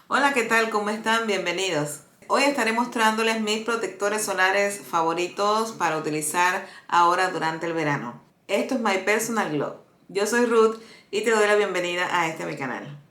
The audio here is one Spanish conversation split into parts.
Hola, ¿qué tal? ¿Cómo están? Bienvenidos. Hoy estaré mostrándoles mis protectores solares favoritos para utilizar ahora durante el verano. Esto es My Personal Glow. Yo soy Ruth y te doy la bienvenida a mi canal.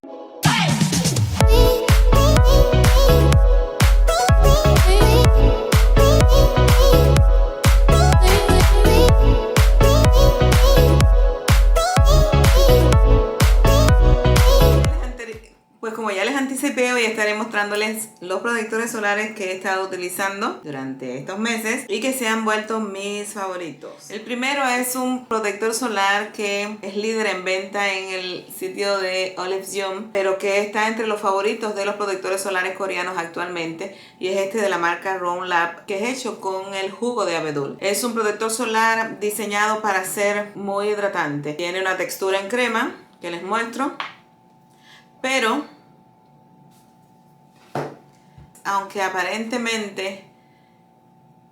Pues como ya les anticipé, hoy estaré mostrándoles los protectores solares que he estado utilizando durante estos meses y que se han vuelto mis favoritos. El primero es un protector solar que es líder en venta en el sitio de Olive Young, pero que está entre los favoritos de los protectores solares coreanos actualmente, y es este de la marca Round Lab, que es hecho con el jugo de abedul. Es un protector solar diseñado para ser muy hidratante. Tiene una textura en crema que les muestro, pero aunque aparentemente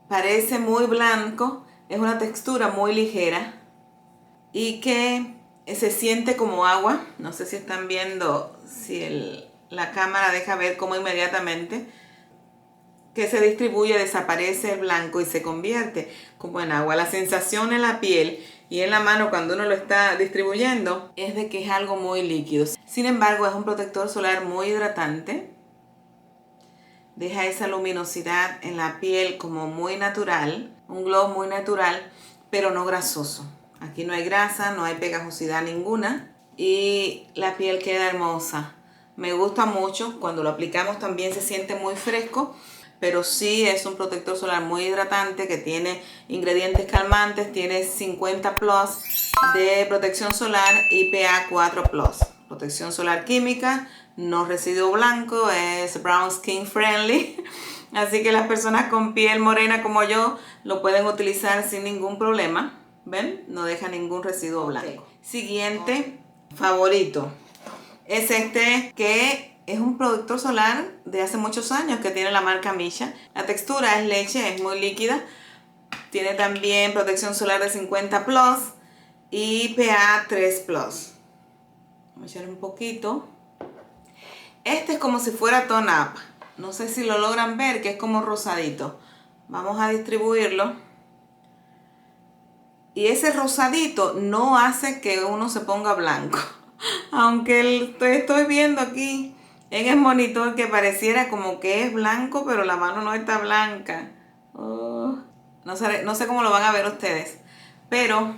parece muy blanco, es una textura muy ligera y que se siente como agua. No sé si están viendo, si la cámara deja ver cómo inmediatamente que se distribuye, desaparece el blanco y se convierte como en agua. La sensación en la piel y en la mano cuando uno lo está distribuyendo es de que es algo muy líquido. Sin embargo, es un protector solar muy hidratante. Deja esa luminosidad en la piel como muy natural, un glow muy natural, pero no grasoso. Aquí no hay grasa, no hay pegajosidad ninguna y la piel queda hermosa. Me gusta mucho, cuando lo aplicamos también se siente muy fresco, pero sí es un protector solar muy hidratante que tiene ingredientes calmantes, tiene 50 plus de protección solar y PA 4 plus. Protección solar química, no residuo blanco, es brown skin friendly, así que las personas con piel morena como yo lo pueden utilizar sin ningún problema. ¿Ven? No deja ningún residuo blanco. Siguiente favorito es este, que es un protector solar de hace muchos años que tiene la marca Missha. La textura es leche, es muy líquida. Tiene también protección solar de 50 plus y PA 3 plus. Vamos a echar un poquito. Este es como si fuera tone up. No sé si lo logran ver, que es como rosadito. Vamos a distribuirlo. Y ese rosadito no hace que uno se ponga blanco. Aunque estoy viendo aquí en el monitor que pareciera como que es blanco, pero la mano no está blanca. Oh, no sé cómo lo van a ver ustedes. Pero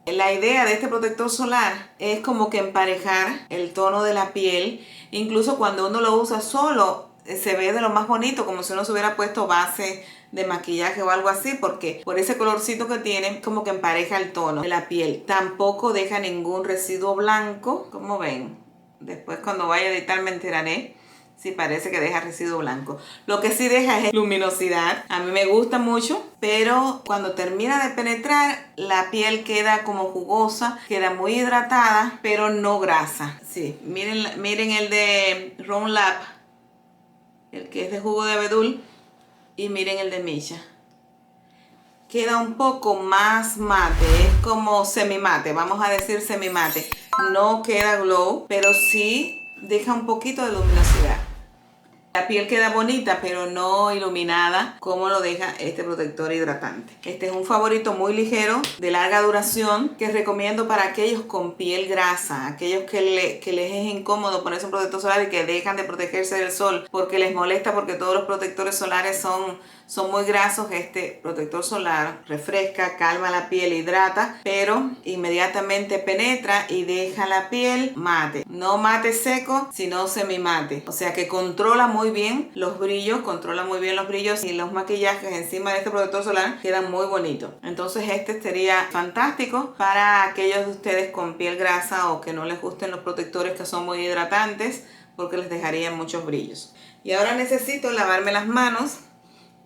la idea de este protector solar es como que emparejar el tono de la piel. Incluso cuando uno lo usa solo, se ve de lo más bonito, como si uno se hubiera puesto base de maquillaje o algo así, porque por ese colorcito que tiene, como que empareja el tono de la piel. Tampoco deja ningún residuo blanco, como ven. Después cuando vaya a editar me enteraré si parece que deja residuo blanco. Lo que sí deja es luminosidad. A mí me gusta mucho, pero cuando termina de penetrar, la piel queda como jugosa, queda muy hidratada, pero no grasa. Sí, miren el de Round Lab, el que es de jugo de abedul, y miren el de Missha. Queda un poco más mate, es como semimate, vamos a decir semimate. No queda glow, pero sí deja un poquito de luminosidad. La piel queda bonita, pero no iluminada como lo deja este protector hidratante. Este es un favorito muy ligero, de larga duración, que recomiendo para aquellos con piel grasa, aquellos que les es incómodo ponerse un protector solar y que dejan de protegerse del sol porque les molesta, porque todos los protectores solares son muy grasos. Este protector solar refresca, calma la piel, hidrata, pero inmediatamente penetra y deja la piel mate. No mate seco, sino semimate. O sea que controla muy bien los brillos, y los maquillajes encima de este protector solar quedan muy bonitos. Entonces este sería fantástico para aquellos de ustedes con piel grasa o que no les gusten los protectores que son muy hidratantes, porque les dejarían muchos brillos. Y ahora necesito lavarme las manos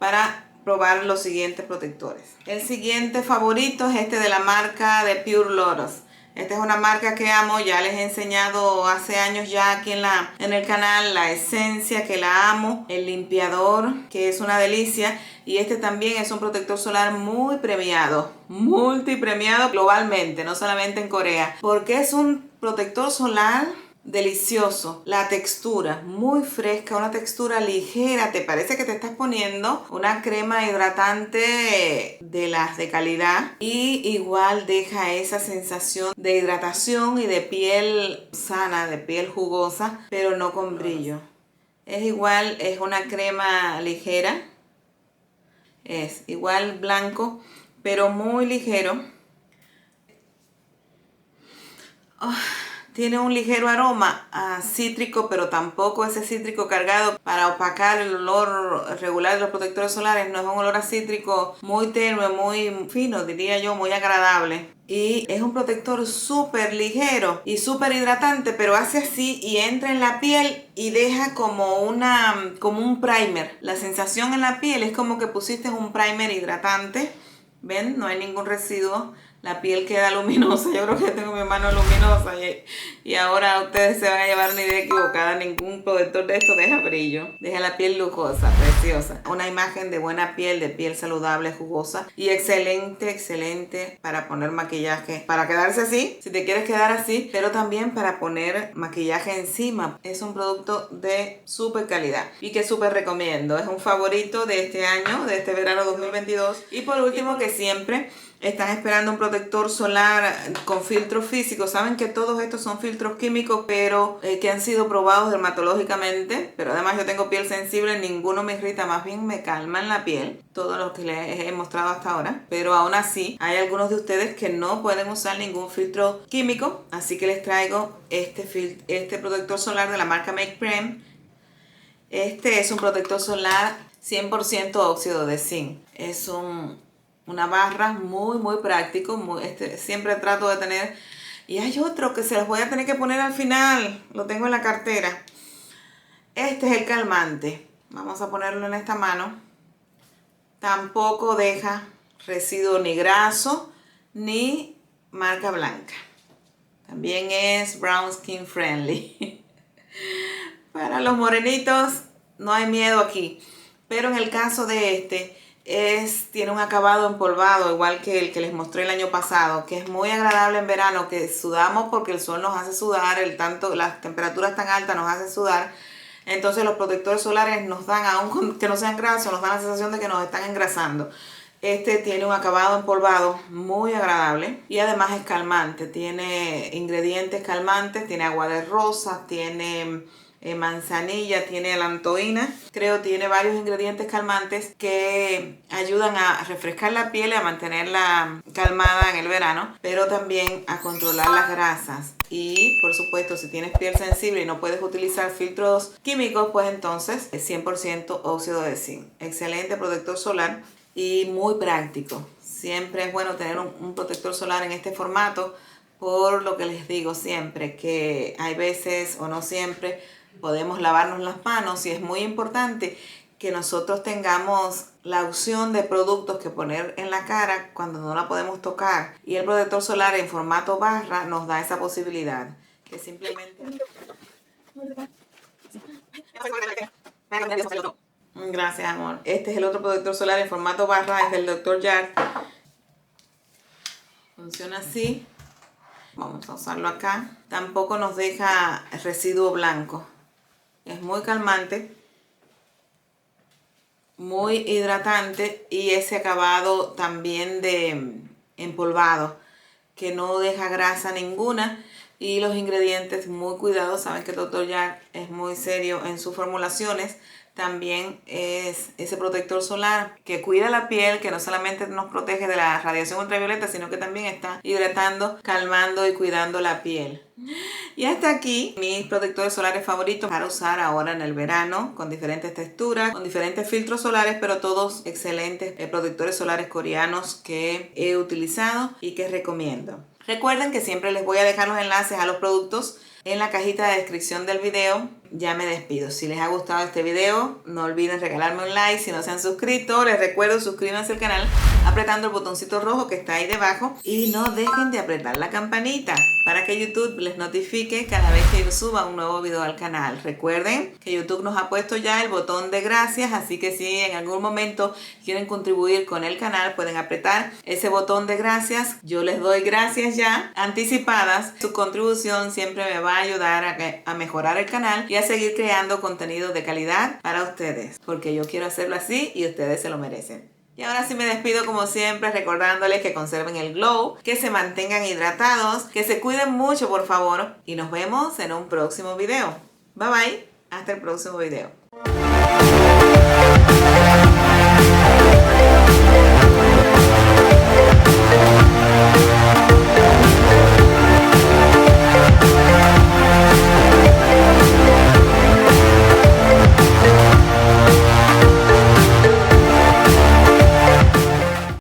para probar los siguientes protectores. El siguiente favorito es este de la marca de Pure Lotus. Esta es una marca que amo, ya les he enseñado hace años ya aquí en el canal la esencia, que la amo, el limpiador, que es una delicia, y este también es un protector solar muy premiado, multipremiado globalmente, no solamente en Corea, porque es un protector solar delicioso. La textura, muy fresca, una textura ligera. Te parece que te estás poniendo una crema hidratante de las de calidad. Y igual deja esa sensación de hidratación y de piel sana, de piel jugosa, pero no con brillo. Es igual, es una crema ligera. Es igual blanco, pero muy ligero. Tiene un ligero aroma a cítrico, pero tampoco ese cítrico cargado para opacar el olor regular de los protectores solares. No es un olor a cítrico muy tenue, muy fino, diría yo, muy agradable. Y es un protector súper ligero y súper hidratante, pero hace así y entra en la piel y deja como un primer. La sensación en la piel es como que pusiste un primer hidratante. ¿Ven? No hay ningún residuo. La piel queda luminosa. Yo creo que tengo mi mano luminosa y ahora ustedes se van a llevar una idea equivocada. Ningún protector de esto deja brillo. Deja la piel lujosa, preciosa. Una imagen de buena piel, de piel saludable, jugosa y excelente, excelente para poner maquillaje. Para quedarse así, si te quieres quedar así, pero también para poner maquillaje encima. Es un producto de súper calidad y que súper recomiendo. Es un favorito de este año, de este verano 2022. Y por último, que siempre están esperando un protector solar con filtros físicos. Saben que todos estos son filtros químicos, pero que han sido probados dermatológicamente. Pero además yo tengo piel sensible, ninguno me irrita, más bien me calma en la piel. Todos los que les he mostrado hasta ahora. Pero aún así, hay algunos de ustedes que no pueden usar ningún filtro químico. Así que les traigo este protector solar de la marca Make Prem. Este es un protector solar 100% óxido de zinc. Es una barra muy práctico. Siempre trato de tener. Y hay otro que se los voy a tener que poner al final. Lo tengo en la cartera. Este es el calmante. Vamos a ponerlo en esta mano. Tampoco deja residuo ni graso ni marca blanca. También es brown skin friendly. Para los morenitos no hay miedo aquí. Pero en el caso de este, tiene un acabado empolvado, igual que el que les mostré el año pasado, que es muy agradable en verano, que sudamos porque el sol nos hace sudar, las temperaturas tan altas nos hacen sudar. Entonces los protectores solares nos dan, aun que no sean grasos, nos dan la sensación de que nos están engrasando. Este tiene un acabado empolvado muy agradable y además es calmante. Tiene ingredientes calmantes, tiene agua de rosas, tiene manzanilla, tiene alantoína. Creo tiene varios ingredientes calmantes que ayudan a refrescar la piel y a mantenerla calmada en el verano, pero también a controlar las grasas. Y por supuesto, si tienes piel sensible y no puedes utilizar filtros químicos, pues entonces es 100% óxido de zinc. Excelente protector solar y muy práctico. Siempre es bueno tener un protector solar en este formato, por lo que les digo siempre, que hay veces o no siempre podemos lavarnos las manos y es muy importante que nosotros tengamos la opción de productos que poner en la cara cuando no la podemos tocar. Y el protector solar en formato barra nos da esa posibilidad. Que simplemente... Gracias, amor. Este es el otro protector solar en formato barra, es del Dr. Jart. Funciona así. Vamos a usarlo acá. Tampoco nos deja residuo blanco. Es muy calmante, muy hidratante y ese acabado también de empolvado que no deja grasa ninguna. Y los ingredientes muy cuidados. Saben que el Dr. Jart es muy serio en sus formulaciones. También es ese protector solar que cuida la piel, que no solamente nos protege de la radiación ultravioleta, sino que también está hidratando, calmando y cuidando la piel. Y hasta aquí mis protectores solares favoritos para usar ahora en el verano, con diferentes texturas, con diferentes filtros solares, pero todos excelentes protectores solares coreanos que he utilizado y que recomiendo. Recuerden que siempre les voy a dejar los enlaces a los productos en la cajita de descripción del video. Ya me despido. Si les ha gustado este video, no olviden regalarme un like. Si no se han suscrito, les recuerdo suscríbanse al canal apretando el botoncito rojo que está ahí debajo y no dejen de apretar la campanita para que YouTube les notifique cada vez que yo suba un nuevo video al canal. Recuerden que YouTube nos ha puesto ya el botón de gracias, así que si en algún momento quieren contribuir con el canal pueden apretar ese botón de gracias. Yo les doy gracias ya anticipadas. Su contribución siempre me va a ayudar a mejorar el canal y a seguir creando contenido de calidad para ustedes, porque yo quiero hacerlo así y ustedes se lo merecen. Y ahora sí me despido como siempre recordándoles que conserven el glow, que se mantengan hidratados, que se cuiden mucho por favor y nos vemos en un próximo video. Bye bye, hasta el próximo video.